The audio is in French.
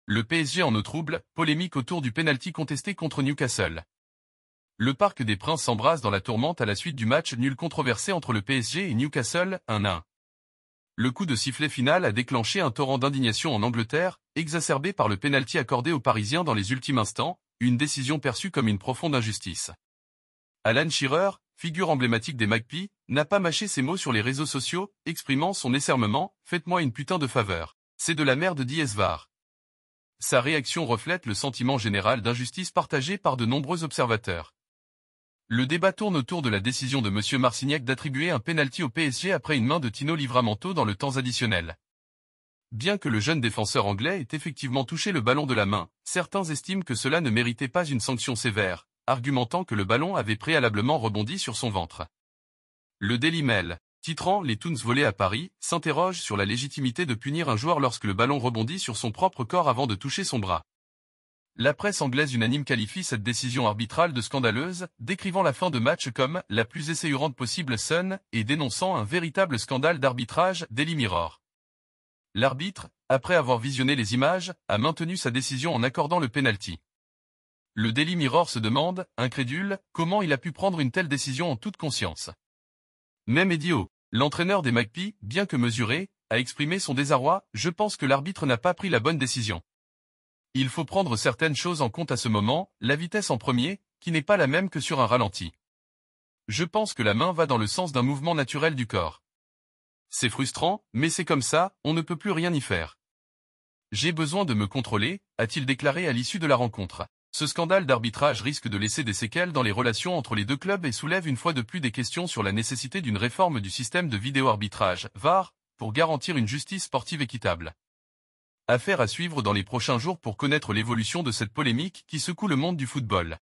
Le PSG en eau trouble, polémique autour du pénalty contesté contre Newcastle. Le Parc des Princes s'embrase dans la tourmente à la suite du match nul controversé entre le PSG et Newcastle, 1-1. Le coup de sifflet final a déclenché un torrent d'indignation en Angleterre, exacerbé par le pénalty accordé aux Parisiens dans les ultimes instants, une décision perçue comme une profonde injustice. Alan Shearer, figure emblématique des Magpies, n'a pas mâché ses mots sur les réseaux sociaux, exprimant son écernement « Faites-moi une putain de faveur. C'est de la merde d'ISVAR ». Sa réaction reflète le sentiment général d'injustice partagé par de nombreux observateurs. Le débat tourne autour de la décision de M. Marcignac d'attribuer un pénalty au PSG après une main de Tino Livramento dans le temps additionnel. Bien que le jeune défenseur anglais ait effectivement touché le ballon de la main, certains estiment que cela ne méritait pas une sanction sévère, argumentant que le ballon avait préalablement rebondi sur son ventre. Le Daily Mail, titrant « Les Toons volés à Paris », s'interroge sur la légitimité de punir un joueur lorsque le ballon rebondit sur son propre corps avant de toucher son bras. La presse anglaise unanime qualifie cette décision arbitrale de scandaleuse, décrivant la fin de match comme « la plus essayurante possible Sun » et dénonçant un véritable scandale d'arbitrage, Daily Mirror. L'arbitre, après avoir visionné les images, a maintenu sa décision en accordant le pénalty. Le Daily Mirror se demande, incrédule, comment il a pu prendre une telle décision en toute conscience. Même Eddie Howe, l'entraîneur des Magpies, bien que mesuré, a exprimé son désarroi « Je pense que l'arbitre n'a pas pris la bonne décision. Il faut prendre certaines choses en compte à ce moment, la vitesse en premier, qui n'est pas la même que sur un ralenti. Je pense que la main va dans le sens d'un mouvement naturel du corps. C'est frustrant, mais c'est comme ça, on ne peut plus rien y faire. J'ai besoin de me contrôler », a-t-il déclaré à l'issue de la rencontre. Ce scandale d'arbitrage risque de laisser des séquelles dans les relations entre les deux clubs et soulève une fois de plus des questions sur la nécessité d'une réforme du système de vidéo-arbitrage, VAR, pour garantir une justice sportive équitable. Affaire à suivre dans les prochains jours pour connaître l'évolution de cette polémique qui secoue le monde du football.